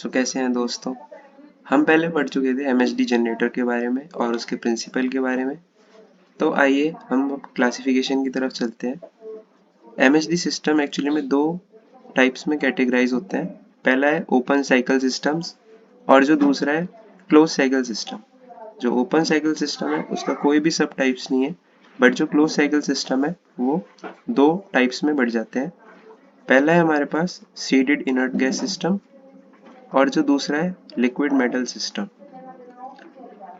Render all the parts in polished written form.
कैसे हैं दोस्तों। हम पहले पढ़ चुके थे एमएसडी जनरेटर के बारे में और उसके प्रिंसिपल के बारे में। तो आइए हम अब क्लासिफिकेशन की तरफ चलते हैं। एमएसडी सिस्टम एक्चुअली में दो टाइप्स में कैटेगराइज होते हैं। पहला है ओपन साइकिल सिस्टम्स और जो दूसरा है क्लोज साइकिल सिस्टम। जो ओपन साइकिल सिस्टम है उसका कोई भी सब टाइप्स नहीं है, बट जो क्लोज साइकिल सिस्टम है वो दो टाइप्स में बढ़ जाते हैं। पहला है हमारे पास सीडेड इनर्ट गैस सिस्टम और जो दूसरा है लिक्विड मेटल सिस्टम।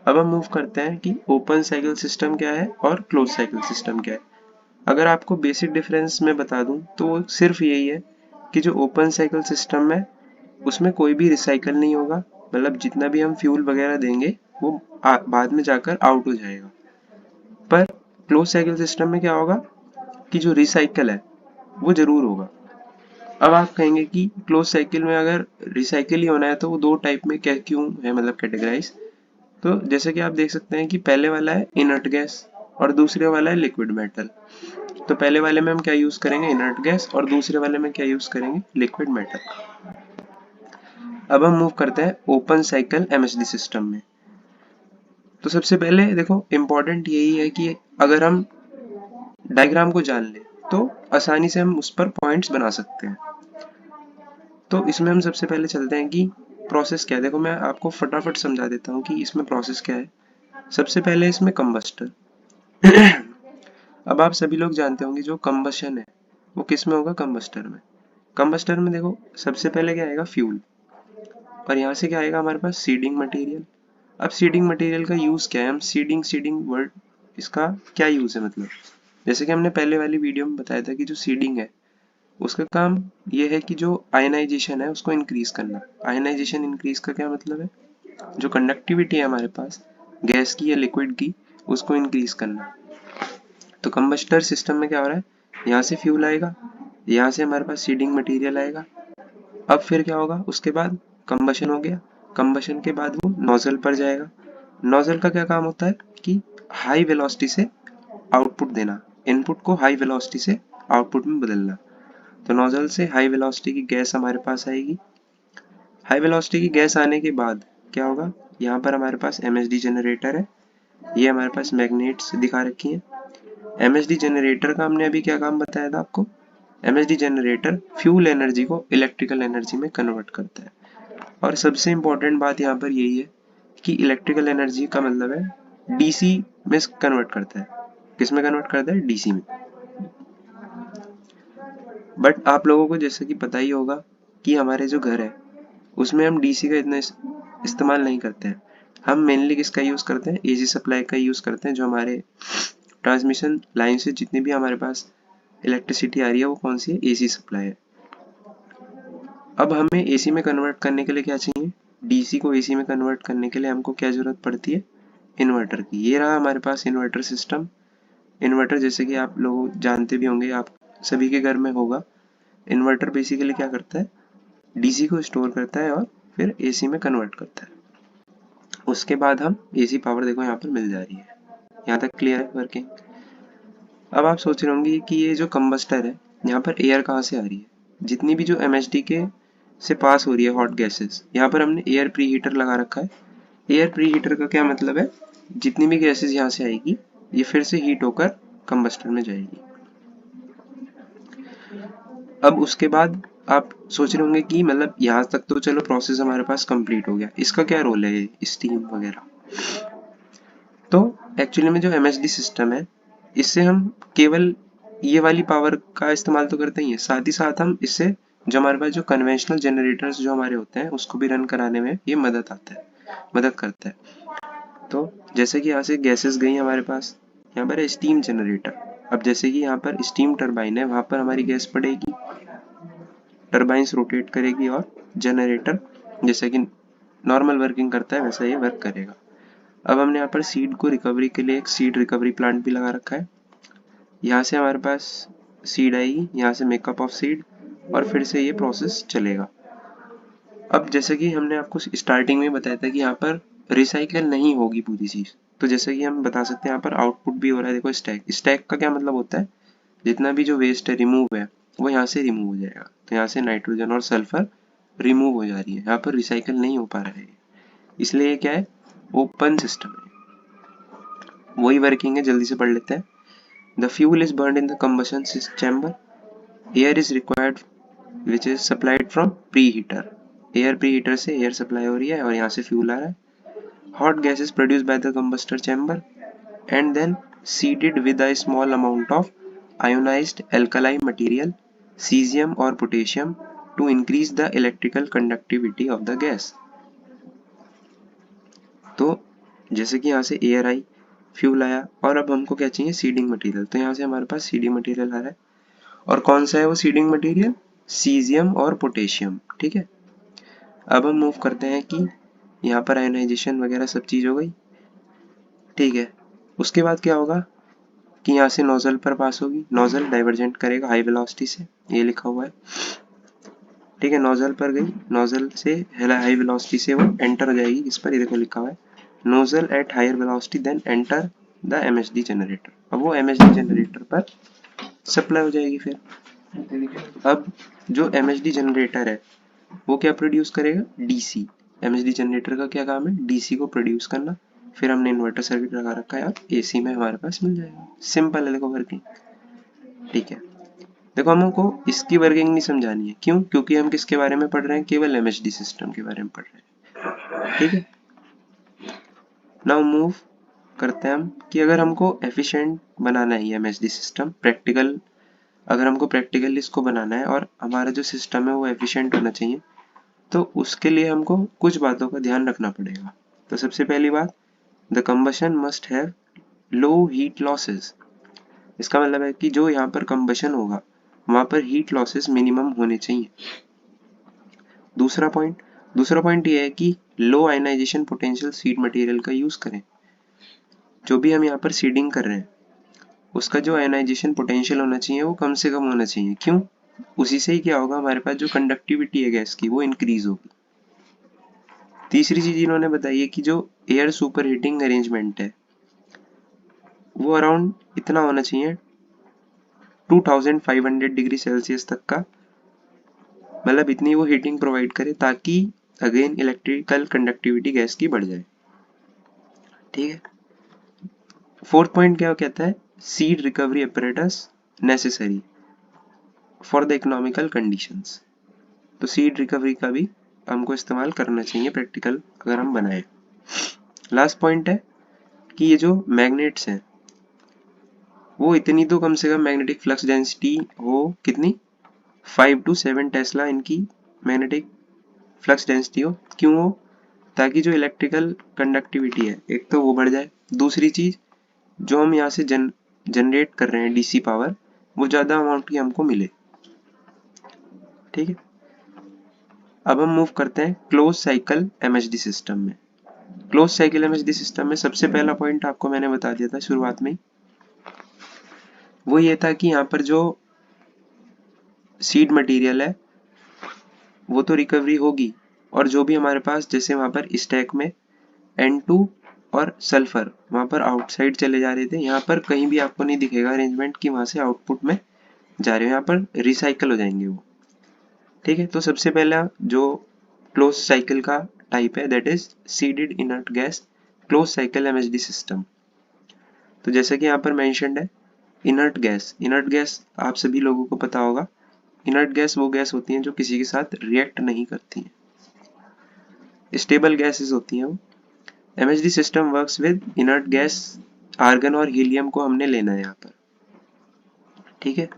अब हम मूव करते हैं कि ओपन साइकिल सिस्टम क्या है और क्लोज साइकिल सिस्टम क्या है। अगर आपको बेसिक डिफरेंस मैं बता दूं तो वो सिर्फ यही है कि जो ओपन साइकिल सिस्टम है उसमें कोई भी रिसाइकल नहीं होगा, मतलब जितना भी हम फ्यूल वगैरह देंगे वो बाद में जाकर आउट हो जाएगा। पर क्लोज साइकिल सिस्टम में क्या होगा कि जो रिसाइकल है वो जरूर होगा। अब आप कहेंगे कि क्लोज साइकिल में अगर रिसाइकिल ही होना है तो वो दो टाइप में क्या क्यों है, मतलब कैटेगराइज। तो जैसे कि आप देख सकते हैं कि पहले वाला है इनर्ट गैस और दूसरे वाला है लिक्विड मेटल। तो पहले वाले में हम क्या यूज करेंगे, इनर्ट गैस, और दूसरे वाले में क्या यूज करेंगे, लिक्विड मेटल। अब हम मूव करते हैं ओपन साइकिल एमएसडी सिस्टम में। तो सबसे पहले देखो इम्पोर्टेंट यही है कि अगर हम डायग्राम को जान ले तो आसानी से हम उस पर पॉइंट्स बना सकते हैं। तो इसमें हम सबसे पहले चलते हैं कि प्रोसेस क्या है। देखो मैं आपको फटाफट समझा देता हूँ कि इसमें प्रोसेस क्या है। सबसे पहले इसमें कंबस्टर। अब आप सभी लोग जानते होंगे जो कंबशन है वो किस में होगा, कंबस्टर में। कंबस्टर में देखो सबसे पहले क्या आएगा, फ्यूल, और यहाँ से क्या आएगा हमारे पास, सीडिंग मटेरियल। अब सीडिंग मटेरियल का यूज क्या है, हम सीडिंग सीडिंग वर्ड इसका क्या यूज है, मतलब जैसे कि हमने पहले वाली वीडियो में बताया था कि जो सीडिंग है उसका काम ये है कि जो आयनाइजेशन है उसको इंक्रीज करना। आयनाइजेशन इंक्रीज का क्या मतलब है, जो कंडक्टिविटी है हमारे पास गैस की या लिक्विड की उसको इंक्रीज करना। तो कंबस्टर सिस्टम में क्या हो रहा है, यहाँ से फ्यूल आएगा, यहाँ से हमारे पास सीडिंग मटेरियल आएगा। अब फिर क्या होगा, उसके बाद कंबशन हो गया, कंबशन के बाद वो नोजल पर जाएगा। नोजल का क्या काम होता है कि हाई वेलोसिटी से आउटपुट देना, इनपुट को हाई वेलोसिटी से आउटपुट में बदलना। तो नोजल से हाई वेलोसिटी की गैस हमारे पास आएगी। हाई वेलोसिटी की गैस आने के बाद क्या होगा, यहाँ पर हमारे पास एमएसडी जनरेटर है, ये हमारे पास मैग्नेट्स दिखा रखी हैं। एमएसडी जनरेटर का हमने अभी क्या काम बताया था आपको, एमएसडी जनरेटर फ्यूल एनर्जी को इलेक्ट्रिकल एनर्जी में कन्वर्ट करता है। और सबसे इंपॉर्टेंट बात यहाँ पर यही है कि इलेक्ट्रिकल एनर्जी का मतलब है डीसी में कन्वर्ट करता है। किस में कन्वर्ट करता है, डीसी में। बट आप लोगों को जैसे कि पता ही होगा कि हमारे जो घर है उसमें हम डीसी का इतना इस्तेमाल नहीं करते हैं। हम मेनली किसका यूज़ करते हैं, एसी सप्लाई का यूज़ करते हैं। जो हमारे ट्रांसमिशन लाइन से जितनी भी हमारे पास इलेक्ट्रिसिटी आ रही है वो कौन सी है, एसी सप्लाई है। अब हमें एसी में कन्वर्ट करने के लिए क्या चाहिए, डीसी को एसी में कन्वर्ट करने के लिए हमको क्या जरूरत पड़ती है, इन्वर्टर की। ये रहा हमारे पास इन्वर्टर सिस्टम। इन्वर्टर जैसे कि आप लोग जानते भी होंगे, आप सभी के घर में होगा। इन्वर्टर बेसिकली क्या करता है, डीसी को स्टोर करता है और फिर एसी में कन्वर्ट करता है। उसके बाद हम एसी पावर देखो यहाँ पर मिल जा रही है। यहाँ तक क्लियर है वर्किंग। अब आप सोच रहे होंगे कि ये जो कंबस्टर है यहाँ पर एयर कहाँ से आ रही है। जितनी भी जो एमएचडी के से पास हो रही है हॉट गैसेस, यहाँ पर हमने एयर प्री हीटर लगा रखा है। एयर प्री हीटर का क्या मतलब है, जितनी भी गैसेस यहाँ से आएगी ये फिर से हीट होकर कंबस्टर में जाएगी। अब उसके बाद आप सोच रहे होंगे कि मतलब यहाँ तक तो चलो प्रोसेस हमारे पास कंप्लीट हो गया, इसका क्या रोल है, स्टीम वगैरह। तो एक्चुअली में जो एमएचडी सिस्टम है इससे हम केवल ये वाली पावर का इस्तेमाल तो करते ही हैं, साथ ही साथ हम इससे जो हमारे पास जो कन्वेंशनल जनरेटर्स जो हमारे होते हैं उसको भी रन कराने में ये मदद करता है। तो जैसे कि यहाँ से गैसेस गई हमारे पास, यहाँ पर है स्टीम जनरेटर। अब जैसे कि यहाँ पर स्टीम टरबाइन है, वहां पर हमारी गैस पड़ेगी, टरबाइंस रोटेट करेगी और जनरेटर जैसे कि नॉर्मल वर्किंग करता है वैसा ये वर्क करेगा। अब हमने यहाँ पर सीड को रिकवरी के लिए एक सीड रिकवरी प्लांट भी लगा रखा है। यहाँ से हमारे पास सीड आएगी, यहाँ से मेकअप ऑफ सीड, और फिर से ये प्रोसेस चलेगा। अब जैसे कि हमने आपको स्टार्टिंग में बताया था कि यहाँ पर रिसाइकल नहीं होगी पूरी चीज, तो जैसे कि हम बता सकते हैं यहाँ पर आउटपुट भी हो रहा है। देखो स्टैक, स्टैक का क्या मतलब होता है, जितना भी जो वेस्ट है रिमूव है वो यहाँ से रिमूव हो जाएगा। तो यहाँ से नाइट्रोजन और सल्फर रिमूव हो जा रही है, यहाँ पर रिसाइकल नहीं हो पा रहा है, इसलिए ये क्या है, ओपन सिस्टम है। वही वर्किंग है, जल्दी से पढ़ लेते हैं। The fuel is burned in the combustion chamber, air is required which is supplied from pre heater, air pre heater से एयर सप्लाई हो रही है और यहाँ से फ्यूल आ रहा है। Hot gas is produced by the combustor chamber and then seeded with a small amount of ionized alkali material, cesium or potassium, to increase the electrical conductivity of the gas. तो जैसे कि यहाँ से air आई, fuel आया, और अब हमको क्या चाहिए, सीडिंग मटेरियल। तो यहाँ से हमारे पास सीडिंग मटेरियल आ रहा है, और कौन सा है वो सीडिंग मटेरियल, सीजियम और पोटेशियम। ठीक है, अब हम मूव करते हैं कि यहाँ पर आयोनाइजेशन वगैरह सब चीज़ हो गई। ठीक है, उसके बाद क्या होगा कि यहाँ से नोजल पर पास होगी, नोजल डाइवर्जेंट करेगा हाई वेलोसिटी से, ये लिखा हुआ है। ठीक है, नोजल पर गई, नोजल से हाई वेलोसिटी से वो एंटर हो जाएगी, इस पर ये देखो लिखा हुआ है, nozzle at higher velocity then enter the MHD generator. अब वो एमएचडी जनरेटर पर सप्लाई हो जाएगी। फिर अब जो एमएचडी जनरेटर है वो क्या प्रोड्यूस करेगा, डीसी। एमएचडी जनरेटर का क्या काम है, डीसी को प्रोड्यूस करना। फिर हमने इन्वर्टर सर्किट लगा रखा है, अब एसी में हमारे पास मिल जाएगा। सिंपल है देखो वर्किंग। ठीक है, देखो हमको इसकी वर्किंग नहीं समझानी है, क्यों, क्योंकि हम किसके बारे में पढ़ रहे हैं, केवल एमएचडी सिस्टम के बारे में पढ़ रहे हैं। ठीक है, नाउ मूव करते हैं हम कि अगर हमको एफिशिएंट बनाना है एमएचडी सिस्टम, प्रैक्टिकल, अगर हमको प्रैक्टिकल इसको बनाना है और हमारा जो सिस्टम है वो एफिशिएंट होना चाहिए, तो उसके लिए हमको कुछ बातों का ध्यान रखना पड़ेगा। तो सबसे पहली बात, the combustion must have low heat losses. इसका मतलब है कि जो यहाँ पर कंबशन होगा वहां पर हीट लॉसेस मिनिमम होने चाहिए। दूसरा पॉइंट ये है कि लो आयनाइजेशन पोटेंशियल सीड मटेरियल का यूज करें। जो भी हम यहाँ पर सीडिंग कर रहे हैं उसका जो आयनाइजेशन पोटेंशियल होना चाहिए वो कम से कम होना चाहिए। क्यों, उसी से ही क्या होगा, हमारे पास जो कंडक्टिविटी है गैस की वो इंक्रीज होगी। तीसरी चीज इन्होंने बताई है कि जो एयर सुपर हीटिंग अरेंजमेंट है वो अराउंड इतना होना चाहिए 2500 डिग्री सेल्सियस तक का, मतलब इतनी वो हीटिंग प्रोवाइड करे ताकि अगेन इलेक्ट्रिकल कंडक्टिविटी गैस की बढ़ जाए। ठीक है, फोर्थ पॉइंट क्या कहता है, seed recovery apparatus necessary for the economical conditions. तो सीड रिकवरी का भी हमको इस्तेमाल करना चाहिए प्रैक्टिकल अगर हम बनाए। लास्ट पॉइंट है कि ये जो मैग्नेट्स हैं वो इतनी तो कम से कम मैग्नेटिक फ्लक्स डेंसिटी हो, कितनी, 5 to 7 टेस्ला इनकी मैग्नेटिक फ्लक्स डेंसिटी हो। क्यों हो, ताकि जो इलेक्ट्रिकल कंडक्टिविटी है एक तो वो बढ़ जाए, दूसरी चीज जो हम यहाँ से जनरेट कर रहे हैं डीसी पावर वो ज्यादा अमाउंट की हमको मिले। ठीक है, अब हम मूव करते हैं क्लोज साइकिल एमएचडी सिस्टम में। क्लोज साइकिल एमएचडी सिस्टम में सबसे पहला पॉइंट आपको मैंने बता दिया था शुरुआत में, वो ये था कि यहाँ पर जो सीड मटेरियल है वो तो रिकवरी होगी, और जो भी हमारे पास जैसे वहां पर स्टैक में N2 और सल्फर वहां पर आउटसाइड चले जा रहे थे, यहाँ पर कहीं भी आपको नहीं दिखेगा अरेंजमेंट कि वहां से आउटपुट में जा रहे हो, यहाँ पर रिसाइकल हो जाएंगे वो। ठीक है, तो सबसे पहला जो क्लोज साइकिल का टाइप है that is seeded inert gas close cycle MHD system. तो जैसे कि यहाँ पर मेंशन्ड है इनर्ट गैस आप सभी लोगों को पता होगा, इनर्ट गैस वो गैस होती हैं जो किसी के साथ रिएक्ट नहीं करती हैं, स्टेबल गैसेस होती हैं वो। MHD system works with inert gas, argon और हीलियम को हमने लेना है यहाँ पर। ठीक है,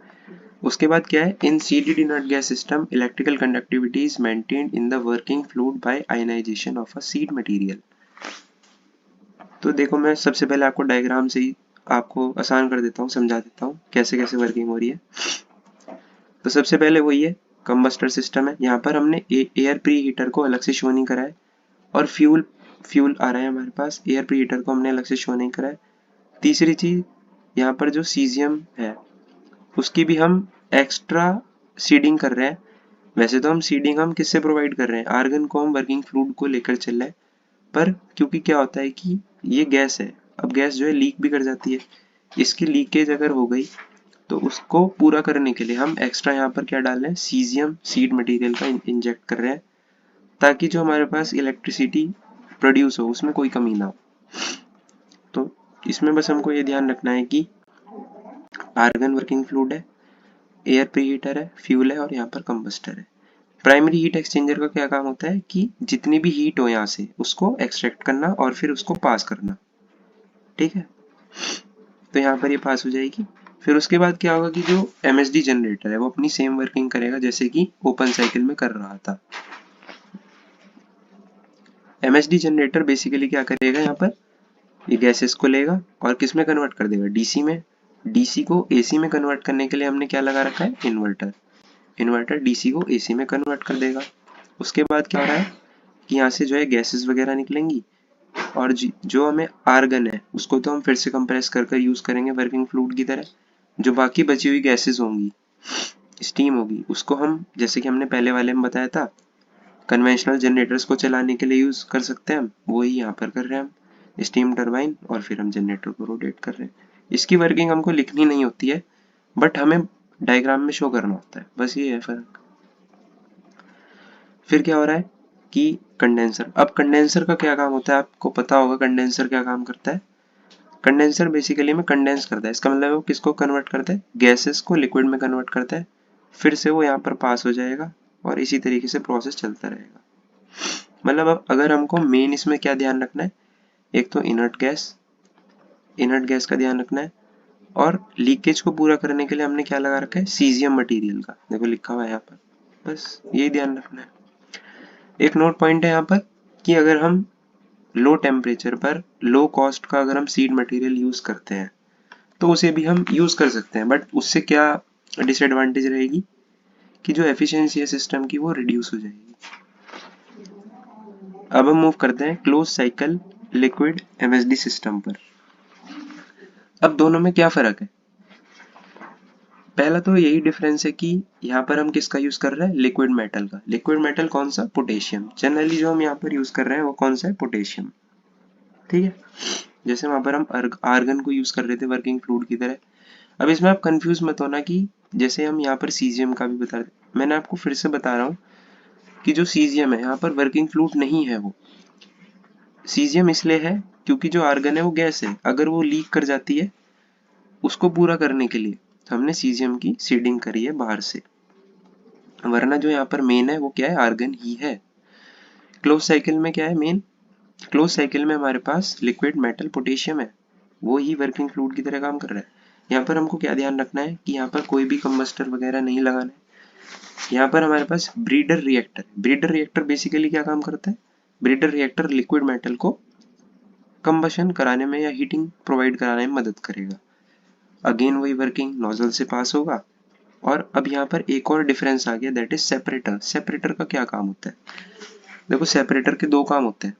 उसके बाद क्या है, in seeded inert gas system electrical conductivity is maintained in the working fluid by ionisation of a seed material. तो देखो मैं सबसे पहले आपको डायग्राम से ही आपको आसान कर देता हूँ, समझा देता हूँ कैसे कैसे वर्किंग हो रही है। तो सबसे पहले वही है कंबस्टर सिस्टम है, यहाँ पर हमने एयर प्री हीटर को अलग से शो नहीं करा है, और फ्यूल आ रहा है हमारे पास, एयर प्री हीटर को हमने अलग से शो नहीं करा है। तीसरी चीज, यहाँ पर जो सीजियम है उसकी भी हम एक्स्ट्रा सीडिंग कर रहे हैं। वैसे तो हम सीडिंग हम किससे प्रोवाइड कर रहे हैं, आर्गन को हम वर्किंग फ्लूइड को लेकर चल रहे हैं, पर क्योंकि क्या होता है कि ये गैस है, अब गैस जो है लीक भी कर जाती है, इसकी लीकेज अगर हो गई तो उसको पूरा करने के लिए हम एक्स्ट्रा यहाँ पर क्या डाल रहे हैं, सीजियम सीड मटेरियल का इंजेक्ट कर रहे हैं, ताकि जो हमारे पास इलेक्ट्रिसिटी प्रोड्यूस हो उसमें कोई कमी ना हो। तो इसमें बस हमको ये ध्यान रखना है कि आर्गन वर्किंग फ्लूइड है, एयर प्रीहीटर है, फ्यूल है और यहाँ पर कंबस्टर है। प्राइमरी हीट एक्सचेंजर का क्या काम होता है कि जितनी भी हीट हो यहाँ से उसको एक्सट्रैक्ट करना और फिर उसको पास करना। ठीक है, तो यहाँ पर ये पास हो जाएगी। फिर उसके बाद क्या होगा कि जो MHD जनरेटर है वो अपनी सेम वर्किंग करेगा जैसे कि ओपन साइकिल में कर रहा था। MHD जनरेटर बेसिकली क्या करेगा, यहाँ पर ये गैसेस को लेगा और किस में कन्वर्ट कर देगा, DC में। DC को AC में कन्वर्ट करने के लिए हमने क्या लगा रखा है, इन्वर्टर। इन्वर्टर DC को AC में कन्वर्ट कर देगा। उसके बाद क्या हो रहा है कि यहाँ से जो है गैसेस वगैरह निकलेंगी और जो हमें आर्गन है उसको तो हम फिर से कंप्रेस कर कर यूज करेंगे वर्किंग फ्लूइड की तरह। जो बाकी बची हुई गैसेस होंगी, स्टीम होगी, उसको हम जैसे कि हमने पहले वाले में बताया था कन्वेंशनल जनरेटर्स को चलाने के लिए यूज कर सकते हैं हम, वही यहाँ पर कर रहे हैं हम, स्टीम टरबाइन, और फिर हम जनरेटर को रोटेट कर रहे हैं। इसकी वर्किंग हमको लिखनी नहीं होती है, बट हमें डायग्राम में शो करना होता है, बस ये है फर्क। फिर क्या हो रहा है कि कंडेंसर। अब कंडेंसर का क्या काम होता है, आपको पता होगा कंडेंसर क्या काम करता है। कंडेंसर बेसिकली में कंडेंस करता है, इसका मतलब वो किसको कन्वर्ट करता है, गैसेस को लिक्विड में कन्वर्ट करता है, फिर से वो यहाँ पर पास हो जाएगा और इसी तरीके से प्रोसेस चलता रहेगा। मतलब अब अगर हमको मेन इसमें क्या ध्यान रखना है, एक तो इनर्ट गैस का ध्यान रखना है, और लीकेज को पूरा करने के लिए हमने क्या लगा रखा है, सीजियम मटेरियल का, देखो लिखा हुआ है यहाँ पर, बस यही ध्यान रखना है। एक नोट पॉइंट है यहाँ पर कि अगर हम लो टेम्परेचर पर लो कॉस्ट का अगर हम सीड मटेरियल यूज करते हैं तो उसे भी हम यूज कर सकते हैं, बट उससे क्या डिसएडवांटेज रहेगी कि जो एफिशिएंसी है सिस्टम की वो रिड्यूस हो जाएगी। अब हम मूव करते हैं close cycle liquid MHD system पर। अब दोनों में क्या फर्क है, पहला तो यही डिफरेंस है कि यहाँ पर हम किसका यूज कर रहे हैं, लिक्विड मेटल का। लिक्विड मेटल कौन सा, पोटेशियम। जनरली जो हम यहाँ पर यूज कर रहे हैं वो कौन सा है, पोटेशियम। ठीक है, जैसे वहां पर हम आर्गन को यूज कर रहे थे वर्किंग फ्लूइड की तरह। अब इसमें आप कंफ्यूज मत होना कि जैसे हम यहाँ पर सीजियम का भी बता रहे, मैंने आपको फिर से बता रहा हूँ कि जो सीजियम है यहाँ पर वर्किंग फ्लूइड नहीं है। वो सीजियम इसलिए है क्योंकि जो आर्गन है वो गैस है, अगर वो लीक कर जाती है उसको पूरा करने के लिए हमने सीजियम की सीडिंग करी है बाहर से, वरना जो यहाँ पर मेन है वो क्या है, आर्गन ही है। क्लोज साइकिल में क्या है मेन, क्लोज साइकिल में हमारे पास लिक्विड मेटल पोटेशियम है, वो ही वर्किंग फ्लूइड की तरह काम कर रहा है। यहाँ पर हमको क्या ध्यान रखना है कि यहाँ पर कोई भी कंबस्टर वगैरह नहीं लगाना है। यहाँ पर हमारे पास breeder reactor, breeder reactor basically क्या काम करता है, ब्रीडर रिएक्टर लिक्विड मेटल को कंबशन कराने में या हीटिंग प्रोवाइड कराने में मदद करेगा। अगेन वही वर्किंग नोजल से पास होगा। और अब यहाँ पर एक और डिफरेंस आ गया, दैट इज सेपरेटर। सेपरेटर का क्या काम होता है, देखो सेपरेटर के दो काम होते हैं।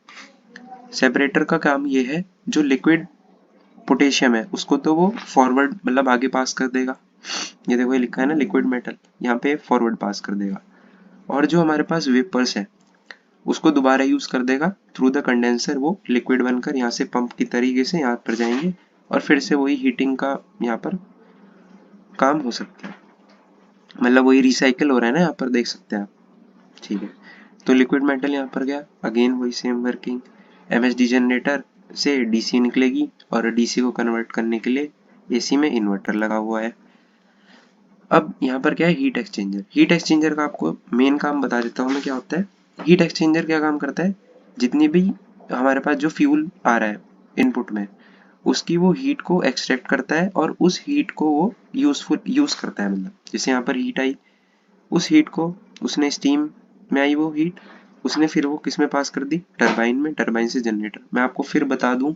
सेपरेटर का काम ये है, जो लिक्विड पोटेशियम है उसको तो वो फॉरवर्ड मतलब आगे पास कर देगा, ये देखो ये लिखा है ना लिक्विड मेटल, यहाँ पे फॉरवर्ड पास कर देगा। और जो हमारे पास वेपर्स है उसको दोबारा यूज कर देगा थ्रू द कंडेंसर, वो लिक्विड बनकर यहाँ से पंप की तरीके से यहाँ पर जाएंगे और फिर से वही हीटिंग का यहाँ पर काम हो सकता है, मतलब वही रिसाइकल हो रहा है ना, यहाँ पर देख सकते हैं आप। ठीक है, तो लिक्विड मेटल यहाँ पर गया, अगेन वही सेम वर्किंग, MHD जनरेटर से DC निकलेगी और DC को कन्वर्ट करने के लिए AC में इन्वर्टर लगा हुआ है। अब यहाँ पर क्या है, हीट एक्सचेंजर। हीट एक्सचेंजर का आपको मेन काम बता देता हूँ मैं क्या होता है। हीट एक्सचेंजर क्या काम करता है, जितनी भी हमारे पास जो फ्यूल आ रहा है इनपुट में, उसकी वो हीट को एक्सट्रैक्ट करता है और उस हीट को वो यूज करता है। मतलब जैसे यहाँ पर हीट आई, उस हीट को उसने स्टीम में आई, वो हीट उसने फिर वो किस में पास कर दी, टरबाइन में, टरबाइन से जनरेटर। मैं आपको फिर बता दूं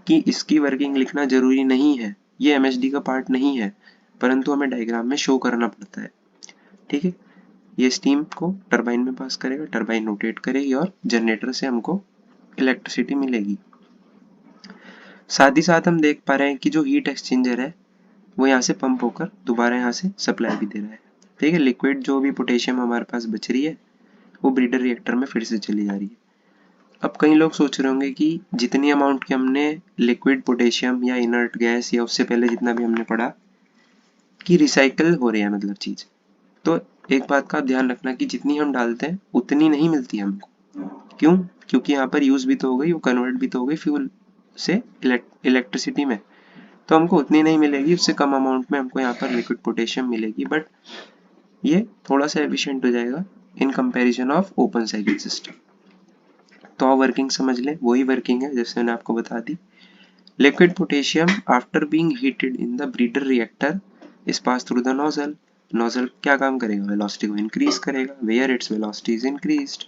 कि इसकी वर्किंग लिखना जरूरी नहीं है, ये MHD का पार्ट नहीं है, परंतु हमें डायग्राम में शो करना पड़ता है। ठीक है, ये स्टीम को टरबाइन में पास करेगा, टरबाइन रोटेट करेगी और जनरेटर से हमको इलेक्ट्रिसिटी मिलेगी। साथ ही साथ हम देख पा रहे हैं कि जो हीट एक्सचेंजर है वो यहाँ से पंप होकर दोबारा यहाँ से सप्लाई भी दे रहा है। ठीक है, लिक्विड जो भी पोटेशियम हमारे पास बच रही है वो ब्रीडर रिएक्टर में फिर से चली जा रही है। अब कई लोग सोच रहे होंगे कि जितनी अमाउंट की हमने लिक्विड पोटेशियम या इनर्ट गैस या उससे पहले जितना भी हमने पढ़ा कि रिसाइकल हो रही है मतलब चीज। तो एक बात का ध्यान रखना कि जितनी हम डालते हैं उतनी नहीं मिलती हमको। क्यों? क्योंकि यहाँ पर यूज भी तो हो गई, वो कन्वर्ट भी तो हो गई फ्यूल से इलेक्ट्रिसिटी में, तो हमको उतनी नहीं मिलेगी, उससे कम अमाउंट में हमको यहाँ पर लिक्विड पोटेशियम मिलेगी, बट ये थोड़ा सा एफिशिएंट हो जाएगा in comparison of open cycle system. तो वर्किंग समझ लें, वही वर्किंग है जैसे मैंने आपको बता दी। Liquid potassium after being heated in the breeder reactor is pass through the nozzle. Nozzle क्या काम करेगा? वेलोसिटी को इंक्रीज करेगा, where its velocity is increased.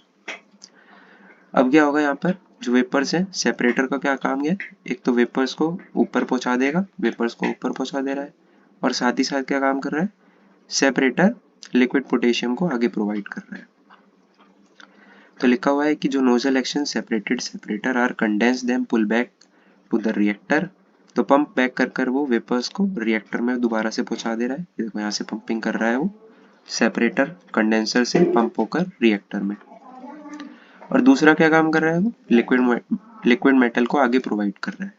अब क्या होगा यहाँ पर, जो वेपर्स है, सेपरेटर का क्या काम है? एक तो वेपर्स को ऊपर पहुंचा देगा, वेपर्स को ऊपर पहुंचा दे रहा है, और साथ ही साथ क्या काम कर रहा है? सेपरेटर लिक्विड पोटेशियम को आगे प्रोवाइड कर रहा है। तो लिखा हुआ है कि जो nozzle action separated separator are condense them pull back to the reactor. तो पंप बैक कर कर वो वेपर्स को रिएक्टर में दोबारा से पहुंचा दे रहा है। देखो यहाँ से पंपिंग कर रहा है वो, सेपरेटर कंडेंसर से पंप होकर रिएक्टर में। और दूसरा क्या काम कर रहा है वो? लिक्विड मेटल को आगे प्रोवाइड कर रहा है।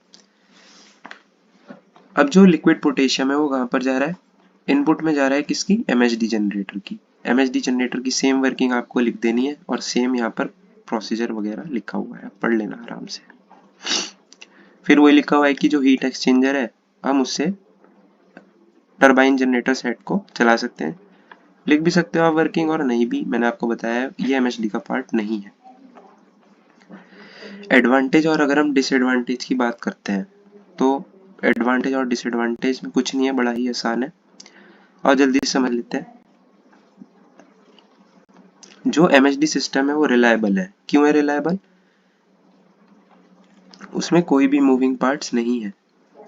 अब जो लिक्विड पोटेशियम है वो कहाँ पर जा रहा है? इनपुट में जा रहा है किसकी? एमएचडी जनरेटर की। एमएचडी जनरेटर की सेम वर्किंग आपको लिख देनी है, और सेम यहाँ पर प्रोसीजर वगैरह लिखा हुआ है, पढ़ लेना आराम से। फिर वही लिखा हुआ है कि जो हीट एक्सचेंजर है, हम उससे टरबाइन जनरेटर सेट को चला सकते हैं। लिख भी सकते हो आप वर्किंग, और नहीं भी, मैंने आपको बताया ये एमएचडी का पार्ट नहीं है। एडवांटेज और अगर हम डिसएडवांटेज की बात करते हैं, तो एडवांटेज और डिसएडवांटेज में कुछ नहीं है, बड़ा ही आसान है, और जल्दी से समझ लेते हैं। जो एमएचडी सिस्टम है वो रिलायबल है। क्यों है रिलायबल? उसमें कोई भी मूविंग पार्ट्स नहीं है।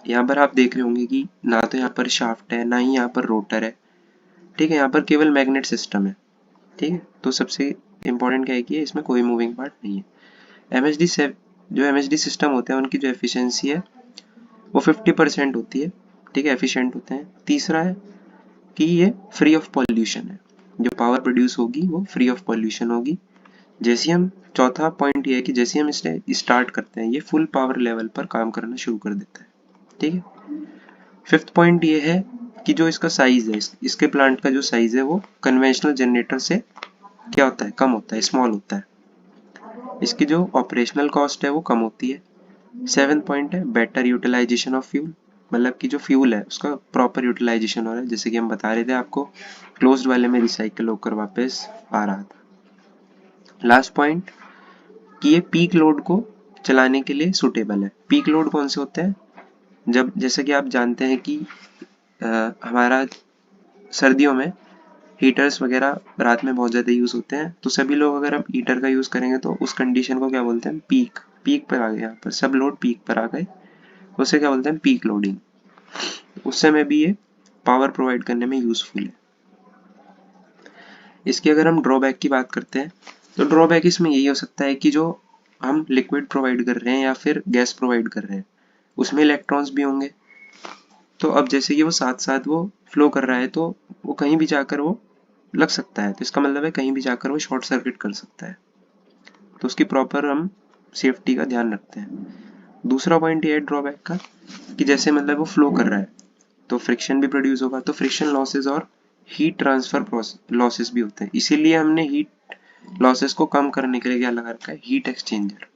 यहाँ पर आप देख रहे होंगे कि ना तो यहाँ पर शाफ्ट है, ना ही यहाँ पर रोटर है, ठीक है, यहाँ पर केवल मैग्नेट सिस्टम है, ठीक है। तो सबसे इंपॉर्टेंट क्या है कि इसमें कोई मूविंग पार्ट नहीं है। एमएचडी से जो एमएचडी सिस्टम होते हैं उनकी जो एफिशिएंसी है वो 50% होती है, ठीक है, एफिशिएंट होते हैं। तीसरा है कि ये फ्री ऑफ पॉल्यूशन है, जो पावर प्रोड्यूस होगी वो फ्री ऑफ पॉल्यूशन होगी। जैसे हम चौथा पॉइंट ये है कि जैसे हम इसे स्टार्ट करते हैं ये फुल पावर लेवल पर काम करना शुरू कर देता है, ठीक है। फिफ्थ पॉइंट ये है कि जो इसका साइज है, इसके प्लांट का जो साइज है वो कन्वेंशनल जनरेटर से क्या होता है? कम होता है, स्मॉल होता है। इसकी जो ऑपरेशनल कॉस्ट है वो कम होती है। सेवन पॉइंट है बेटर यूटिलाइजेशन ऑफ फ्यूल, मतलब कि जो फ्यूल है उसका प्रॉपर यूटिलाइजेशन हो रहा है, जैसे कि हम बता रहे थे आपको, क्लोज्ड वाले में रिसाइकिल होकर वापस आ रहा था। लास्ट पॉइंट कि ये पीक लोड को चलाने के लिए सुटेबल है। पीक लोड कौन से होते हैं? जब, जैसे कि आप जानते हैं कि हमारा सर्दियों में हीटर्स वगैरह रात में बहुत ज़्यादा यूज़ होते हैं, तो सभी लोग अगर आप हीटर का यूज़ करेंगे तो उस कंडीशन को क्या बोलते हैं? पीक। पीक पर आ गए, यहाँ पर सब लोड पीक पर आ गए, उसे क्या बोलते हैं? Peak loading. उस समय भी ये पावर प्रोवाइड करने में यूजफुल है। इसकी अगर हम ड्रॉबैक की बात करते हैं, तो ड्रॉबैक इसमें यही हो सकता है कि जो हम लिक्विड प्रोवाइड कर रहे हैं या फिर गैस प्रोवाइड कर रहे हैं उसमें इलेक्ट्रॉन्स भी होंगे। तो अब जैसे कि वो साथ साथ वो फ्लो कर रहा है, तो वो कहीं भी जाकर वो लग सकता है, तो इसका मतलब है कहीं भी जाकर वो शॉर्ट सर्किट कर सकता है। तो उसकी प्रॉपर हम सेफ्टी का ध्यान रखते हैं। दूसरा पॉइंट ये है ड्रॉबैक का कि जैसे मतलब वो फ्लो कर रहा है तो फ्रिक्शन भी प्रोड्यूस होगा, तो फ्रिक्शन लॉसेस और हीट ट्रांसफर लॉसेस भी होते हैं। इसीलिए हमने हीट लॉसेस को कम करने के लिए क्या लगा रखा है? Heat exchanger.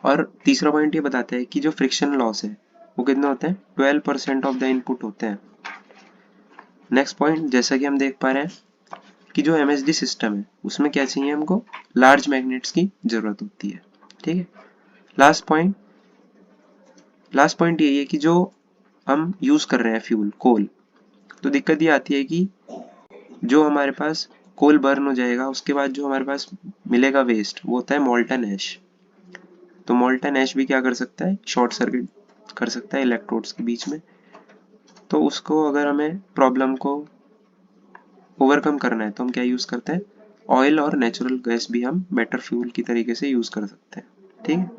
और तीसरा पॉइंट ये बताता है कि जो फ्रिक्शन लॉस है वो कितने होते हैं? 12% ऑफ द इनपुट होते हैं। नेक्स्ट पॉइंट, जैसा कि हम देख पा रहे हैं कि जो एमएचडी सिस्टम है उसमें क्या चाहिए हमको? लार्ज मैग्नेट्स की जरूरत होती है, ठीक है। लास्ट पॉइंट यही है कि जो हम यूज कर रहे हैं फ्यूल कोल, तो दिक्कत ये आती है कि जो हमारे पास कोल बर्न हो जाएगा उसके बाद जो हमारे पास मिलेगा वेस्ट वो होता है मोल्टन ऐश। तो मोल्टन ऐश भी क्या कर सकता है? शॉर्ट सर्किट कर सकता है इलेक्ट्रोड्स के बीच में। तो उसको अगर हमें प्रॉब्लम को ओवरकम करना है तो हम क्या यूज करते हैं? ऑयल और नेचुरल गैस भी हम बेटर फ्यूल की तरीके से यूज कर सकते हैं, ठीक है।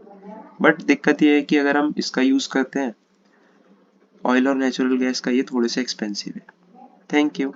बट दिक्कत ये है कि अगर हम इसका यूज करते हैं ऑयल और नेचुरल गैस का, ये थोड़े से एक्सपेंसिव है। Thank you.